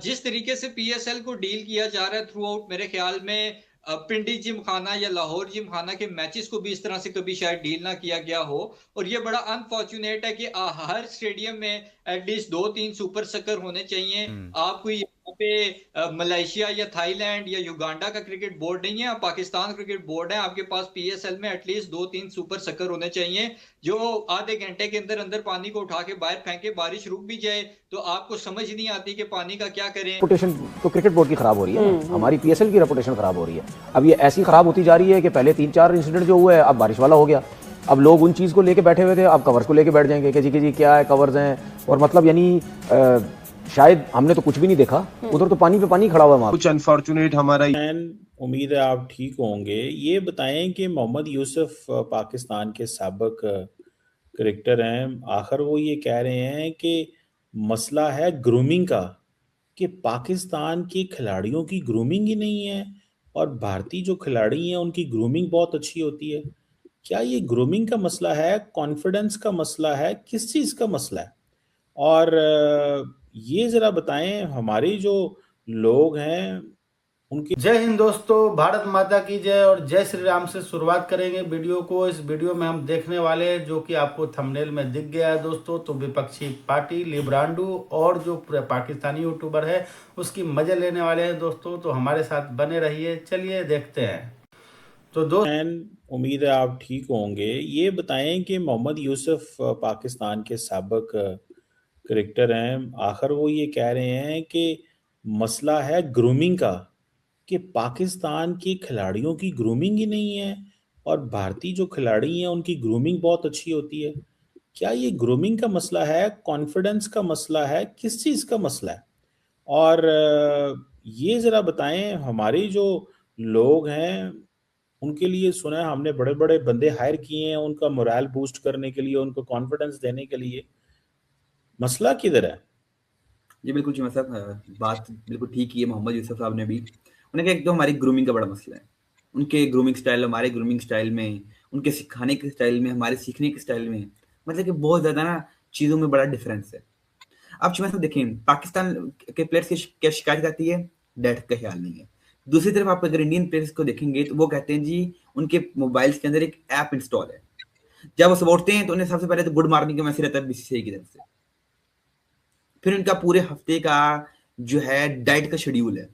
जिस तरीके से पीएसएल को डील किया जा रहा है थ्रू आउट, मेरे ख्याल में पिंडी जिमखाना या लाहौर जिमखाना के मैचेस को भी इस तरह से कभी शायद डील ना किया गया हो। और ये बड़ा अनफॉर्चुनेट है कि हर स्टेडियम में एटलीस्ट 2-3 सुपर सकर होने चाहिए। आपको यहाँ पे मलेशिया या थाईलैंड या युगांडा का क्रिकेट बोर्ड नहीं है, आप पाकिस्तान क्रिकेट बोर्ड है, आपके पास पीएसएल में एटलीस्ट 2-3 सुपर सकर होने चाहिए जो आधे घंटे के अंदर अंदर पानी को उठा के बाहर फेंके। बारिश रुक भी जाए तो आपको समझ नहीं आती कि पानी का क्या करें। रेपुटेशन तो क्रिकेट बोर्ड की खराब हो रही है ना, हमारी पीएसएल की रेपुटेशन खराब हो रही है। अब ये ऐसी खराब होती जा रही है कि पहले 3-4 इंसिडेंट जो हुए अब बारिश वाला हो गया। अब लोग उन चीज को लेके बैठे हुए थे, अब कवर्स को लेके बैठ जाएंगे कि जी क्या है, कवर्स हैं। और मतलब यानी शायद हमने तो कुछ भी नहीं देखा, उधर तो पानी पे पानी खड़ा हुआ है। कुछ अनफॉर्चुनेट हमारा। उम्मीद है आप ठीक होंगे। ये बताएं कि मोहम्मद यूसुफ पाकिस्तान के साबिक क्रिकेटर हैं, आखिर वो ये कह रहे हैं कि मसला है ग्रूमिंग का, कि पाकिस्तान के खिलाड़ियों की ग्रूमिंग ही नहीं है और भारतीय जो खिलाड़ी हैं उनकी ग्रूमिंग बहुत अच्छी होती है। क्या ये ग्रूमिंग का मसला है, कॉन्फिडेंस का मसला है, किस चीज़ का मसला है? और ये ज़रा बताएं हमारे जो लोग हैं उनकी। जय हिंद दोस्तों, भारत माता की जय और जय श्री राम से शुरुआत करेंगे वीडियो को। इस वीडियो में हम देखने वाले हैं, जो कि आपको थंबनेल में दिख गया है दोस्तों, तो विपक्षी पार्टी लिब्रांडू और जो पाकिस्तानी यूट्यूबर है उसकी मजे लेने वाले हैं दोस्तों, तो हमारे साथ बने रहिए। चलिए देखते हैं। तो उम्मीद है आप ठीक होंगे। ये बताएं कि मोहम्मद यूसुफ पाकिस्तान के साबिक क्रिकेटर हैं, आखिर वो ये कह रहे हैं कि मसला है ग्रूमिंग का, कि पाकिस्तान के खिलाड़ियों की ग्रूमिंग ही नहीं है और भारतीय जो खिलाड़ी हैं उनकी ग्रूमिंग बहुत अच्छी होती है। क्या ये ग्रूमिंग का मसला है, कॉन्फिडेंस का मसला है, किस चीज़ का मसला है? और ये ज़रा बताएं हमारे जो लोग हैं उनके लिए। सुना है हमने बड़े बड़े बंदे हायर किए हैं उनका मोरल बूस्ट करने के लिए, उनको कॉन्फिडेंस देने के लिए। मसला किधर है? जी बिल्कुल जी साहब, बात बिल्कुल ठीक ही है। मोहम्मद यूसुफ साहब ने भी उन्होंने कहा एक तो हमारी ग्रूमिंग का बड़ा मसला है। उनके ग्रूमिंग स्टाइल हमारे ग्रूमिंग स्टाइल में, उनके सिखाने के स्टाइल में, हमारे सीखने के स्टाइल में, मतलब कि बहुत ज़्यादा ना चीज़ों में बड़ा डिफरेंस है। अब चीमा साहब देखें, पाकिस्तान के प्लेयर्स की क्या शिकायत आती है, डेथ का ख्याल नहीं है। दूसरी तरफ आप अगर इंडियन प्लेयर्स को देखेंगे तो वो कहते हैं जी उनके मोबाइल्स के अंदर एक ऐप इंस्टॉल है, जब वो सब उठते हैं तो उन्हें सबसे पहले तो गुड मॉर्निंग का मैसेज रहता है बीसीसीआई की तरफ से। फिर उनका पूरे हफ्ते का जो है डाइट का शेड्यूल है।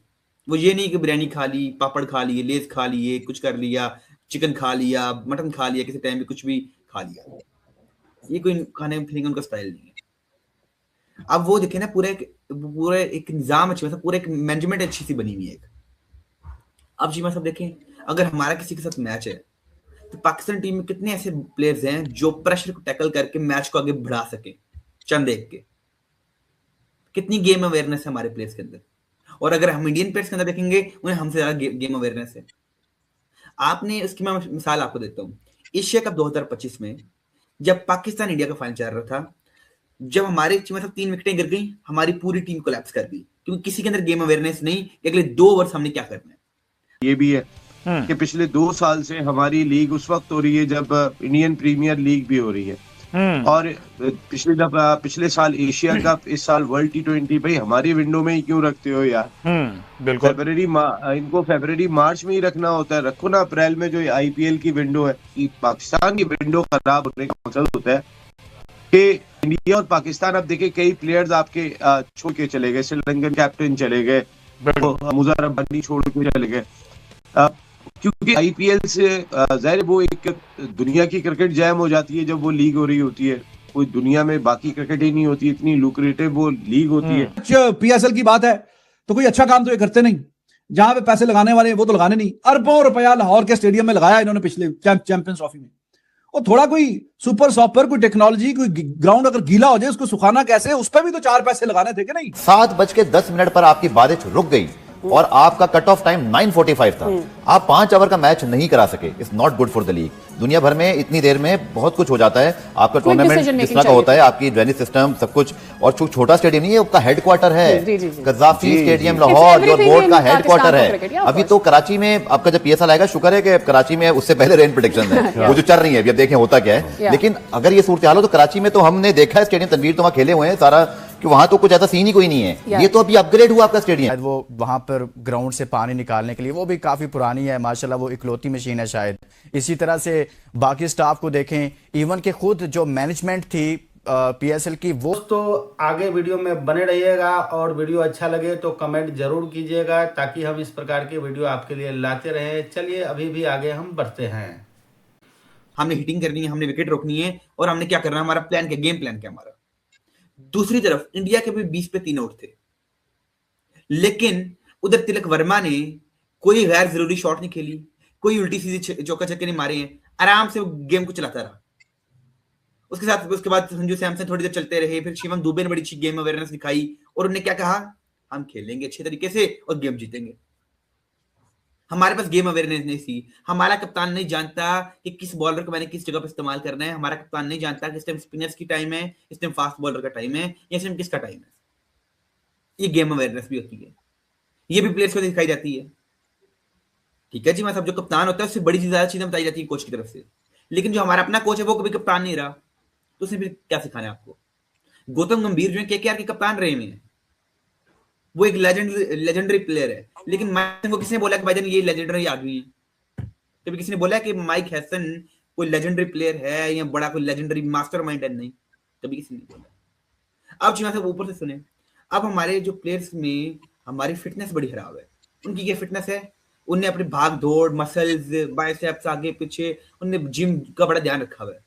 वो ये नहीं कि बिरयानी खा ली, पापड़ खा लिए, लेस खा लिए, कुछ कर लिया, चिकन खा लिया, मटन खा लिया, किसी टाइम पे कुछ भी खा लिया। ये कोई खाने पीने का उनका स्टाइल नहीं है। अब वो देखे ना पूरे एक निजाम अच्छी, मतलब पूरे एक मैनेजमेंट अच्छी सी बनी हुई है। अब जी साहब देखें, अगर हमारा किसी के साथ मैच है तो पाकिस्तान टीम में कितने ऐसे प्लेयर्स हैं जो प्रेशर को टैकल करके मैच को आगे बढ़ा सके, चंद देख के। कितनी गेम अवेयरनेस है हमारे प्लेयर्स के अंदर। और अगर हम इंडियन प्लेयर्स के अंदर देखेंगे उन्हें हमसे ज्यादा गेम अवेयरनेस है। आपने इसकी मैं मिसाल आपको देता हूँ। एशिया कप 2025 में जब पाकिस्तान इंडिया का फाइनल चल रहा था, जब हमारे मतलब 3 विकेटें गिर गई, हमारी पूरी टीम कोलैप्स कर गई, क्योंकि किसी के अंदर गेम अवेयरनेस नहीं कि अगले 2 ओवर हमने क्या करना है। ये भी है कि पिछले 2 साल से हमारी लीग उस वक्त हो रही है जब इंडियन प्रीमियर लीग भी हो रही है, और पिछले साल एशिया कप, इस साल वर्ल्ड T20। भाई हमारी विंडो में ही क्यों रखते हो यार? बिल्कुल इनको फरवरी मार्च में ही रखना होता है। रखो ना अप्रैल में, जो आईपीएल की विंडो है। पाकिस्तान की विंडो खराब होने का मकसद होता है कि इंडिया और पाकिस्तान, अब देखिए कई प्लेयर्स आपके छोड़ के चले गए, श्रीलंकन कैप्टन चले गए, मुजर रब्बानी छोड़ के चले गए, क्योंकि आईपीएल से जाहिर वो एक दुनिया की क्रिकेट जैम हो जाती है जब वो लीग हो रही होती है। कोई दुनिया में बाकी क्रिकेट ही नहीं होती, इतनी लुक्रेटिव वो लीग होती है। पीएसएल की बात है तो कोई अच्छा काम तो ये करते नहीं, जहां पे पैसे लगाने वाले वो तो लगाने नहीं। अरबों रुपया लाहौर के स्टेडियम में लगाया इन्होंने पिछले चैंपियंस ट्रॉफी में। और थोड़ा कोई सुपर सॉपर, कोई टेक्नोलॉजी, कोई ग्राउंड अगर गीला हो जाए उसको सुखाना कैसे, उस पर भी तो 4 पैसे लगाने थे कि नहीं। 7:10 पर आपकी बारिश रुक गई और आपका कट ऑफ टाइम 9:45 था। आप 5 ओवर का मैच नहीं करा सके। It's not good for the league. दुनिया भर में इतनी देर में बहुत कुछ हो जाता है। आपका टूर्नामेंट जिस तरह का होता है, आपकी ड्रेनेज सिस्टम सब कुछ, और छोटा स्टेडियम नहीं है, आपका हेडक्वार्टर है। कज़ाफी स्टेडियम लाहौर जो बोर्ड का हेडक्वार्टर है। अभी तो कराची में आपका जब पीएसएल आएगा, शुक्र है कि कराची में उससे पहले रेन प्रेडिक्शन है वो जो चल रही है, अभी देखें होता क्या है। लेकिन अगर ये सूरत हाल हो तो कराची में तो हमने देखा है स्टेडियम, तनवीर तो वहां खेले हुए हैं, सारा कि वहां तो कुछ ऐसा सीन ही कोई नहीं है, ये तो अभी अपग्रेड हुआ आपका स्टेडियम। वो वहां पर ग्राउंड से पानी निकालने के लिए वो भी काफी पुरानी है माशाल्लाह, वो इकलौती मशीन है शायद। इसी तरह से बाकी स्टाफ को देखें, इवन के खुद जो मैनेजमेंट थी पीएसएल की वो। तो आगे वीडियो में बने रहिएगा और वीडियो अच्छा लगे तो कमेंट जरूर कीजिएगा ताकि हम इस प्रकार की वीडियो आपके लिए लाते रहें। चलिए अभी भी आगे हम बढ़ते हैं। हमने हिटिंग करनी है, हमने विकेट रोकनी है और हमने क्या करना है, हमारा प्लान क्या, गेम प्लान क्या हमारा। दूसरी तरफ इंडिया के भी 20 पे 3 आउट थे, लेकिन उधर तिलक वर्मा ने कोई गैर जरूरी शॉट नहीं खेली, कोई उल्टी सीधी चौका छक्के नहीं मारे हैं, आराम से गेम को चलाता रहा। उसके बाद संजू सैमसन थोड़ी देर चलते रहे, फिर शिवम दुबे ने बड़ी अच्छी गेम अवेयरनेस दिखाई और उन्होंने क्या कहा, हम खेलेंगे अच्छे तरीके से और गेम जीतेंगे। हमारे पास गेम अवेयरनेस नहीं थी, हमारा कप्तान नहीं जानता कि किस बॉलर को मैंने किस जगह पर इस्तेमाल करना है, हमारा कप्तान नहीं जानता कि इस टाइम स्पिनर्स की टाइम है, इस टाइम फास्ट बॉलर का टाइम है या इस टाइम किसका टाइम है। ये गेम अवेयरनेस भी होती है, ये भी प्लेयर्स को दिखाई जाती है। ठीक है जी, मैं सब जो कप्तान होता है उससे बड़ी ज्यादा चीजें बताई जाती है कोच की तरफ से, लेकिन जो हमारा अपना कोच है वो कभी कप्तान नहीं रहा, तो उसने फिर क्या सिखाना है आपको। गौतम गंभीर जो है केकेआर के कप्तान रहे हैं, वो एक लेजेंडरी प्लेयर है, लेकिन माइक को किसने बोला कि भाईजान ये लेजेंडरी आदमी है? कभी किसी ने बोला कि माइक हैसन कोई लेजेंडरी प्लेयर है या बड़ा कोई लेजेंडरी मास्टरमाइंड है? नहीं, कभी किसी ने बोला। अब चीज़ से ऊपर से सुने, अब हमारे जो प्लेयर्स में हमारी फिटनेस बड़ी खराब है। उनकी क्या फिटनेस है, उनने अपनी भाग दौड़, मसल्स, बाइसेप्स आगे पीछे, उनने जिम का बड़ा ध्यान रखा हुआ है।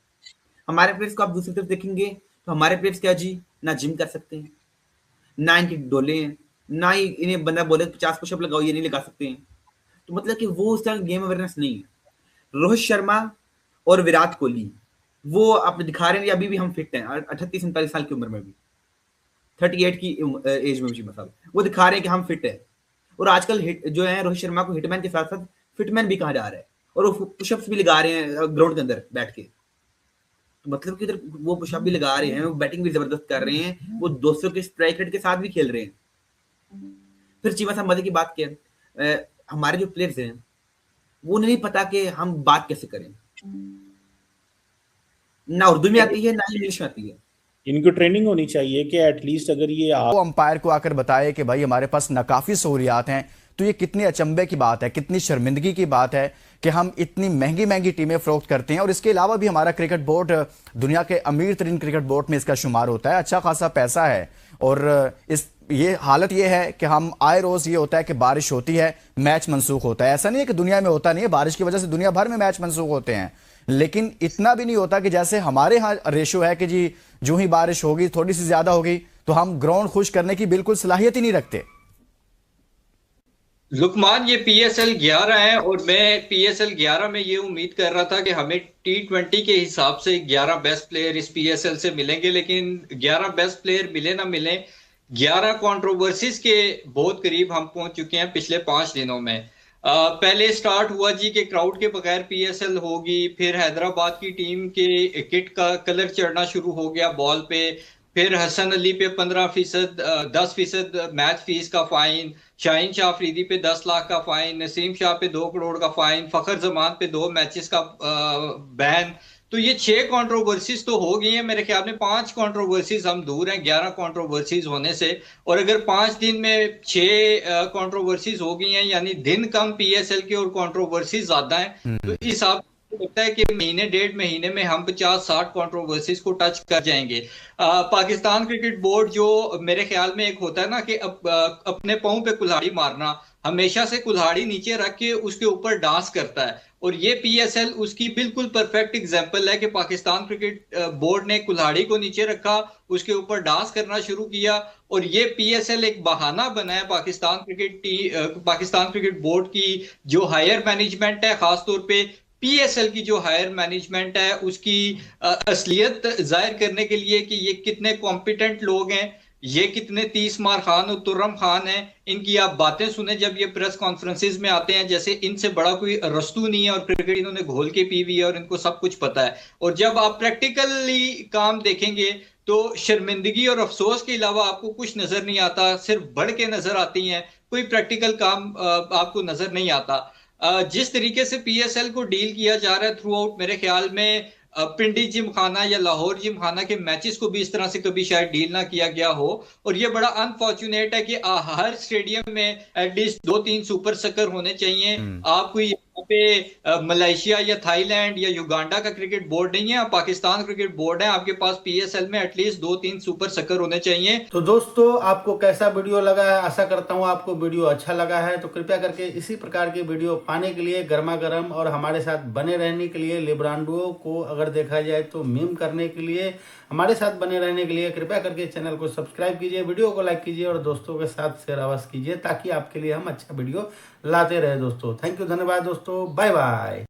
हमारे प्लेयर्स को आप दूसरी तरफ देखेंगे तो हमारे प्लेयर्स क्या जी, ना जिम कर सकते हैं, ना इनकी डोले हैं, ना ही इन्हें बंदा बोले 50 पुशअप लगाओ ये नहीं लगा सकते हैं। तो मतलब कि वो उस तरह गेम अवेयरनेस नहीं है। रोहित शर्मा और विराट कोहली वो आप दिखा रहे हैं अभी भी हम फिट हैं, 38-39 साल की उम्र में भी, 38 की एज में भी, मतलब वो दिखा रहे हैं कि हम फिट है। और आजकल जो है रोहित शर्मा को हिटमैन के साथ साथ फिटमैन भी कहा जा रहा है और वो पुशअप्स भी लगा रहे हैं ग्राउंड के अंदर बैठ के। तो मतलब कि इधर वो पुशअप भी लगा रहे हैं, वो बैटिंग भी जबरदस्त कर रहे हैं, वो 200 के स्ट्राइक रेट के साथ भी खेल रहे हैं। फिर चीमा साहब मजे की बात क्या, हमारे जो प्लेयर्स हैं वो नहीं पता कि हम बात कैसे करें, ना उर्दू में आती है ना इंग्लिश में आती है। इनको ट्रेनिंग होनी चाहिए कि एटलीस्ट अगर ये अंपायर को आकर बताए कि भाई हमारे पास नाकाफी सहूलियात हैं, तो ये कितनी अचंभे की बात है, कितनी शर्मिंदगी की बात है कि हम इतनी महंगी महंगी टीमें फरोख्त करते हैं। और इसके अलावा भी हमारा क्रिकेट बोर्ड दुनिया के अमीर तरीन क्रिकेट बोर्ड में इसका शुमार होता है, अच्छा खासा पैसा है। और ये हालत ये है कि हम आए रोज ये होता है कि बारिश होती है, मैच मनसूख होता है। ऐसा नहीं है कि दुनिया में होता नहीं है, बारिश की वजह से दुनिया भर में मैच मनसूख होते हैं, लेकिन इतना भी नहीं होता कि जैसे हमारे यहाँ रेशो है कि जी जो ही बारिश होगी थोड़ी सी ज्यादा होगी तो हम ग्राउंड खुश करने की बिल्कुल सलाहियत ही नहीं रखते। लुकमान, ये PSL 11 है और मैं PSL 11 में ये उम्मीद कर रहा था कि हमें T20 के हिसाब से 11 बेस्ट प्लेयर इस PSL से मिलेंगे, लेकिन 11 बेस्ट प्लेयर मिले ना मिले, 11 कंट्रोवर्सीज के बहुत करीब हम पहुंच चुके हैं पिछले 5 दिनों में। पहले स्टार्ट हुआ जी के क्राउड के बगैर PSL होगी, फिर हैदराबाद की टीम के किट का कलर चढ़ना शुरू हो गया बॉल पे, फिर हसन अली पे 15%, 10% मैच फीस का फाइन, शाहीन शाह अफरीदी पे 10 लाख का फाइन, नसीम शाह पे 2 करोड़ का फाइन, फखर जमान पे 2 मैचेस का बैन। तो ये 6 कंट्रोवर्सीज तो हो गई हैं। मेरे ख्याल में 5 कंट्रोवर्सीज हम दूर हैं 11 कंट्रोवर्सीज होने से। और अगर 5 दिन में 6 कंट्रोवर्सीज हो गई हैं, यानी दिन कम PSL के और कंट्रोवर्सीज ज्यादा हैं, तो इस हिसाब लगता है कि महीने 1.5 महीने में हम 50-60 कंट्रोवर्सीज को टच कर जाएंगे। पाकिस्तान क्रिकेट बोर्ड जो मेरे ख्याल में एक होता है ना कि अपने पांव पे कुल्हाड़ी मारना, हमेशा से कुल्हाड़ी नीचे रख के उसके ऊपर डांस करता है, और ये PSL उसकी बिल्कुल परफेक्ट एग्जांपल है कि पाकिस्तान क्रिकेट बोर्ड ने कुल्हाड़ी को नीचे रखा, उसके ऊपर डांस करना शुरू किया, और ये PSL एक बहाना बना है पाकिस्तान क्रिकेट बोर्ड की जो हायर मैनेजमेंट है, खासतौर पे PSL की जो हायर मैनेजमेंट है उसकी असलियत जाहिर करने के लिए कि ये कितने कॉम्पिटेंट लोग हैं, ये कितने 30 मार खान और तुर्रम खान हैं। इनकी आप बातें सुने जब ये प्रेस कॉन्फ्रेंसेज में आते हैं, जैसे इनसे बड़ा कोई रस्तू नहीं है और क्रिकेट इन्होंने घोल के पी हुई है और इनको सब कुछ पता है। और जब आप प्रैक्टिकली काम देखेंगे तो शर्मिंदगी और अफसोस के अलावा आपको कुछ नजर नहीं आता, सिर्फ बढ़ के नजर आती हैं, कोई प्रैक्टिकल काम आपको नजर नहीं आता। जिस तरीके से PSL को डील किया जा रहा है थ्रू आउट, मेरे ख्याल में पिंडी जिमखाना या लाहौर जिमखाना के मैचेस को भी इस तरह से कभी शायद डील ना किया गया हो। और ये बड़ा अनफॉर्चुनेट है कि हर स्टेडियम में एटलीस्ट 2-3 सुपर सकर होने चाहिए। आपको यहाँ पे मलेशिया या थाईलैंड या युगांडा का क्रिकेट बोर्ड नहीं है, पाकिस्तान क्रिकेट बोर्ड है, आपके पास PSL में एटलीस्ट 2-3 सुपर सकर होने चाहिए। तो दोस्तों आपको कैसा वीडियो लगा है, आशा करता हूँ आपको वीडियो अच्छा लगा है। तो कृपया करके इसी प्रकार के वीडियो पाने के लिए, गर्मा गर्म और हमारे साथ बने रहने के लिए, लिब्रांडो को अगर देखा जाए तो मीम करने के लिए, हमारे साथ बने रहने के लिए कृपया करके चैनल को सब्सक्राइब कीजिए, वीडियो को लाइक कीजिए और दोस्तों के साथ शेयर अवश्य कीजिए, ताकि आपके लिए हम अच्छा वीडियो लाते रहे दोस्तों। थैंक यू, धन्यवाद दोस्तों, बाय बाय।